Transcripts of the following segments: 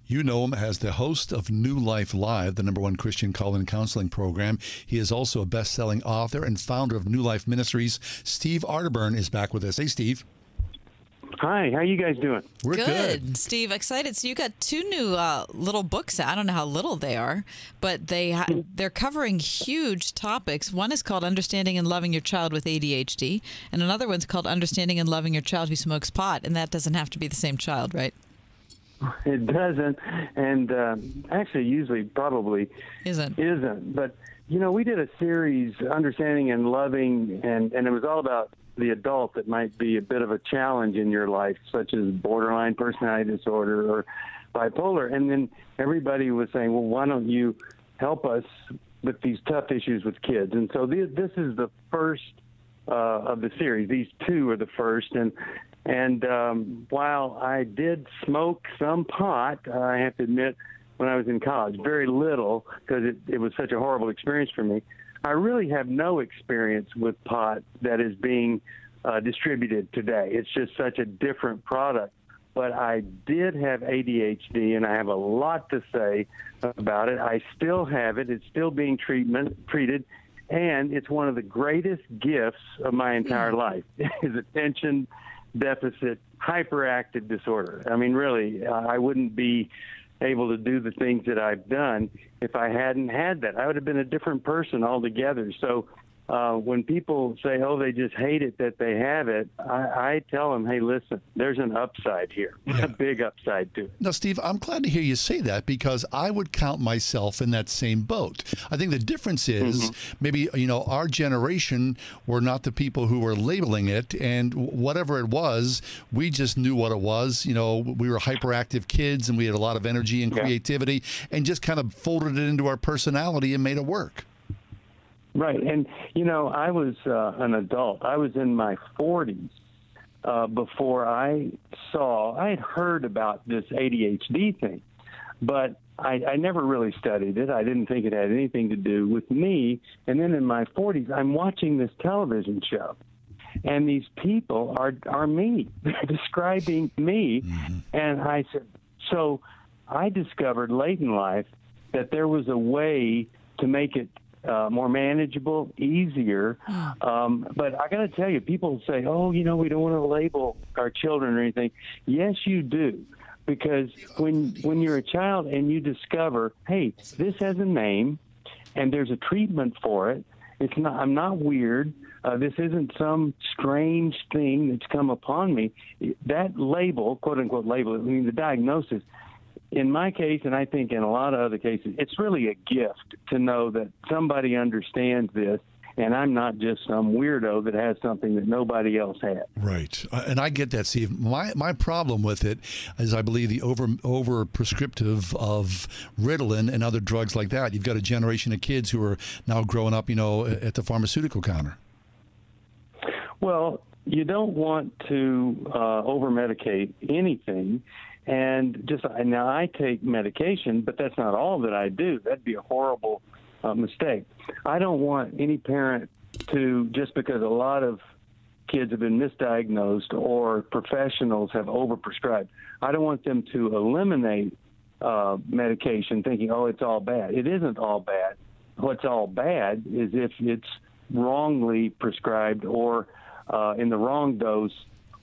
You know him as the host of New Life Live, the #1 Christian call-in counseling program. He is also a best-selling author and founder of New Life Ministries. Steve Arterburn is back with us. Hey, Steve. Hi, how you guys doing? We're good. Steve, excited. So you got two new little books. I don't know how little they are, but they're covering huge topics. One is called Understanding and Loving Your Child with ADHD, and another one's called Understanding and Loving Your Child Who Smokes Pot, and that doesn't have to be the same child, right? It doesn't, and actually usually probably Isn't. But, you know, we did a series, Understanding and Loving, and it was all about the adult that might be a bit of a challenge in your life, such as borderline personality disorder or bipolar. And then everybody was saying, well, why don't you help us with these tough issues with kids? And so this is the first of the series. These two are the first. And while I did smoke some pot, I have to admit, when I was in college, very little, because it was such a horrible experience for me, I really have no experience with pot that is being distributed today. It's just such a different product. But I did have ADHD, and I have a lot to say about it. I still have it. It's still being treated, and it's one of the greatest gifts of my entire life is attention deficit hyperactive disorder. I mean, really, I wouldn't be able to do the things that I've done if I hadn't had that. I would have been a different person altogether. So when people say, oh, they just hate it that they have it, I tell them, hey, listen, there's an upside here, a big upside to it. Now, Steve, I'm glad to hear you say that, because I would count myself in that same boat. I think the difference is maybe, you know, our generation were not the people who were labeling it, and whatever it was, we just knew what it was. You know, we were hyperactive kids, and we had a lot of energy and creativity, and just kind of folded it into our personality and made it work. Right. And, you know, I was an adult. I was in my 40s before I had heard about this ADHD thing, but I never really studied it. I didn't think it had anything to do with me. And then in my 40s, I'm watching this television show, and these people are me. They're describing me. And I said, so I discovered late in life that there was a way to make it more manageable, easier. But I got to tell you, people say, oh, you know, we don't want to label our children or anything. Yes, you do. Because when you're a child and you discover, hey, this has a name and there's a treatment for it, I'm not weird. This isn't some strange thing that's come upon me. That label, quote unquote label, I mean, the diagnosis, in my case, and I think in a lot of other cases, it's really a gift to know that somebody understands this, and I'm not just some weirdo that has something that nobody else has. Right. And I get that, Steve. My problem with it is I believe the over prescriptive of Ritalin and other drugs like that. You've got a generation of kids who are now growing up, you know, at the pharmaceutical counter. Well, you don't want to over-medicate anything. And now I take medication, but that's not all that I do. That'd be a horrible mistake. I don't want any parent to, just because a lot of kids have been misdiagnosed or professionals have overprescribed, I don't want them to eliminate medication thinking, oh, it's all bad. It isn't all bad. What's all bad is if it's wrongly prescribed or in the wrong dose,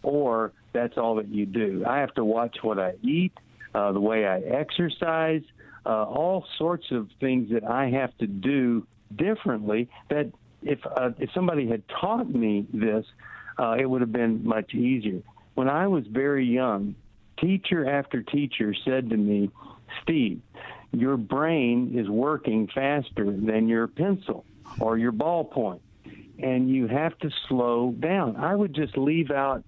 or that's all that you do. I have to watch what I eat, the way I exercise, all sorts of things that I have to do differently, that if somebody had taught me this, it would have been much easier. When I was very young, teacher after teacher said to me, Steve, your brain is working faster than your pencil or your ballpoint, and you have to slow down. I would just leave out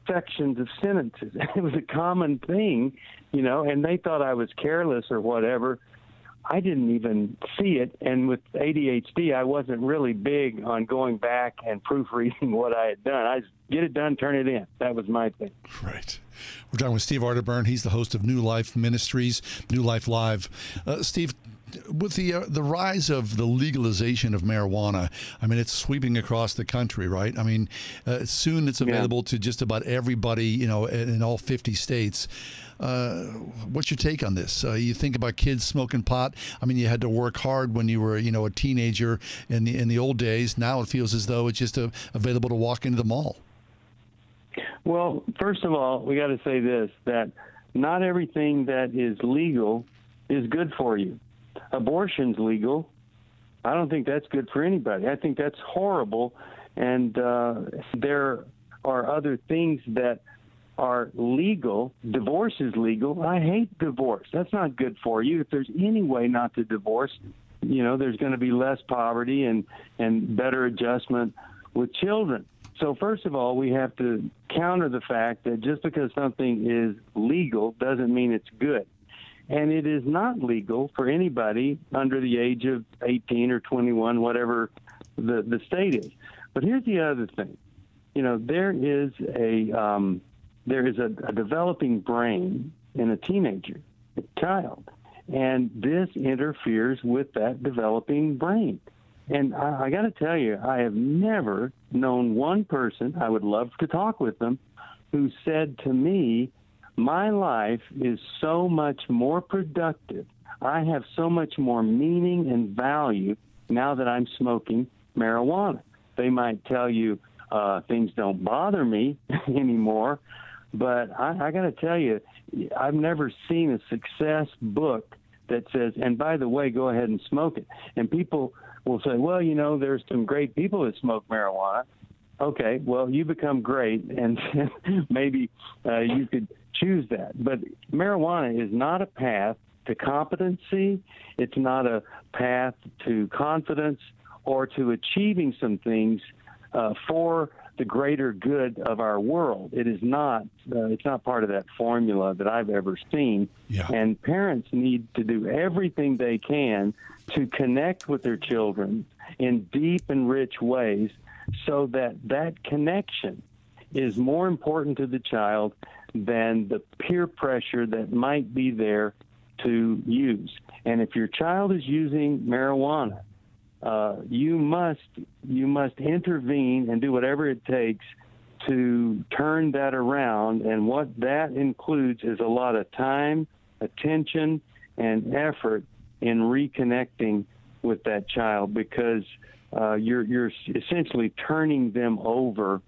sections of sentences. It was a common thing, you know, and they thought I was careless or whatever. I didn't even see it. And with ADHD, I wasn't really big on going back and proofreading what I had done. I just get it done, turn it in. That was my thing. Right. We're talking with Steve Arterburn. He's the host of New Life Ministries, New Life Live. Steve, with the rise of the legalization of marijuana, I mean, it's sweeping across the country, right? I mean, soon it's available to just about everybody, you know, in all 50 states. What's your take on this? You think about kids smoking pot. I mean, you had to work hard when you were, you know, a teenager in the old days. Now it feels as though it's just available to walk into the mall. Well, first of all, we got to say this, that not everything that is legal is good for you. Abortion's legal. I don't think that's good for anybody. I think that's horrible. And there are other things that are legal. Divorce is legal. I hate divorce. That's not good for you. If there's any way not to divorce, you know, there's going to be less poverty and better adjustment with children. So first of all, we have to counter the fact that just because something is legal doesn't mean it's good. And it is not legal for anybody under the age of 18 or 21, whatever the state is. But here's the other thing. You know, there is a developing brain in a teenager, a child, and this interferes with that developing brain. And I got to tell you, I have never known one person, I would love to talk with them, who said to me, my life is so much more productive. I have so much more meaning and value now that I'm smoking marijuana. They might tell you things don't bother me anymore, but I got to tell you, I've never seen a success book that says, and by the way, go ahead and smoke it. And people will say, well, you know, there's some great people that smoke marijuana. Okay, well, you become great, and maybe you could choose that. But marijuana is not a path to competency. It's not a path to confidence or to achieving some things for the greater good of our world. It is not. It's not part of that formula that I've ever seen. Yeah. And parents need to do everything they can to connect with their children in deep and rich ways, so that that connection is more important to the child than the peer pressure that might be there to use. And if your child is using marijuana, you must intervene and do whatever it takes to turn that around. And what that includes is a lot of time, attention, and effort in reconnecting with that child, because you're essentially turning them over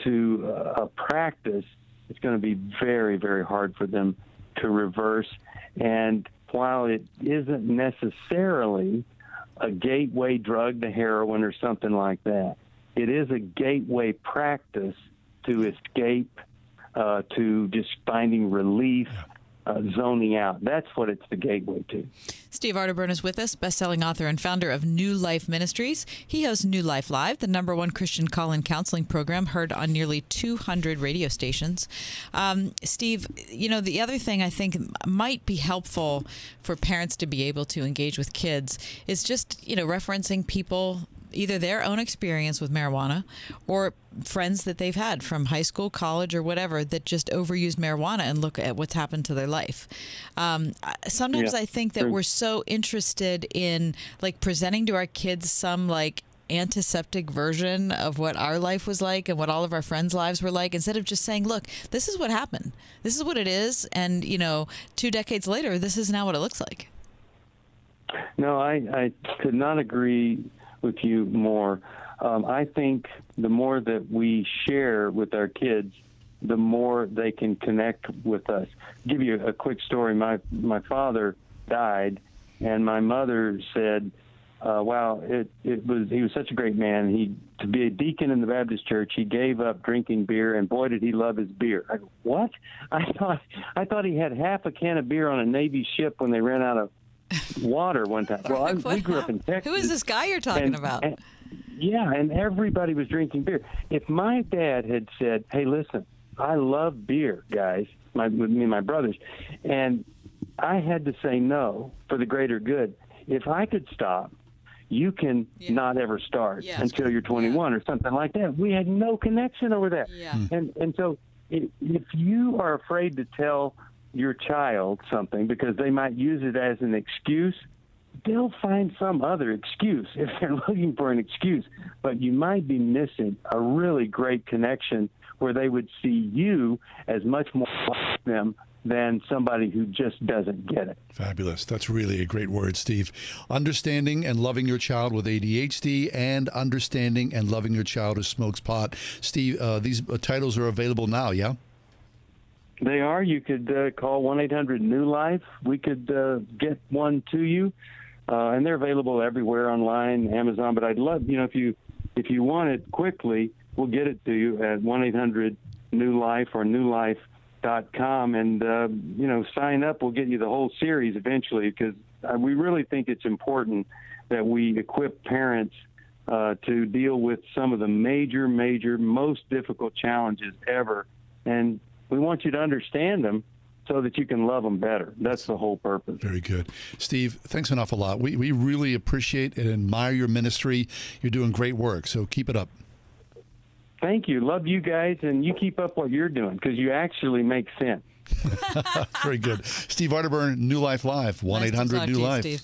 to a practice. It's going to be very, very hard for them to reverse. And while it isn't necessarily a gateway drug to heroin or something like that, it is a gateway practice to escape, to just finding relief, zoning out. That's what it's the gateway to. Steve Arterburn is with us, best-selling author and founder of New Life Ministries. He hosts New Life Live, the #1 Christian call-in counseling program heard on nearly 200 radio stations. Steve, you know, the other thing I think might be helpful for parents to be able to engage with kids is just, you know, referencing people, either their own experience with marijuana or friends that they've had from high school, college, or whatever that just overused marijuana, and look at what's happened to their life. Sometimes I think that we're so interested in like presenting to our kids some like antiseptic version of what our life was like and what all of our friends' lives were like, instead of just saying, look, this is what happened. This is what it is. And, you know, 2 decades later, this is now what it looks like. No, I could not agree with you more. I think the more that we share with our kids, the more they can connect with us. I'll give you a quick story. My father died, and my mother said, wow, he was such a great man. To be a deacon in the Baptist church, he gave up drinking beer, and boy, did he love his beer. I go, what? I thought he had half a can of beer on a Navy ship when they ran out of water one time. Well, we grew up in Texas. Who is this guy you're talking about? And everybody was drinking beer. If my dad had said, hey, listen, I love beer, guys, with me and my brothers, and I had to say no for the greater good, if I could stop, you can not ever start until you're 21 or something like that. We had no connection over that. Yeah. And so if you are afraid to tell your child something because they might use it as an excuse, they'll find some other excuse if they're looking for an excuse. But you might be missing a really great connection where they would see you as much more like them than somebody who just doesn't get it. Fabulous. That's really a great word, Steve. Understanding and loving your child with ADHD and understanding and loving your child who smokes pot. Steve, these titles are available now, yeah? They are. You could call 1-800-NEW-LIFE. We could get one to you, and they're available everywhere online, Amazon. But I'd love, if you want it quickly, we'll get it to you at 1-800-NEW-LIFE or newlife.com, and sign up. We'll get you the whole series eventually, because we really think it's important that we equip parents to deal with some of the major, most difficult challenges ever, and we want you to understand them so that you can love them better. That's the whole purpose. Very good. Steve, thanks an awful lot. We really appreciate and admire your ministry. You're doing great work, so keep it up. Thank you. Love you guys, and you keep up what you're doing, because you actually make sense. Very good. Steve Arterburn, New Life Live, 1-800-NEW-LIFE.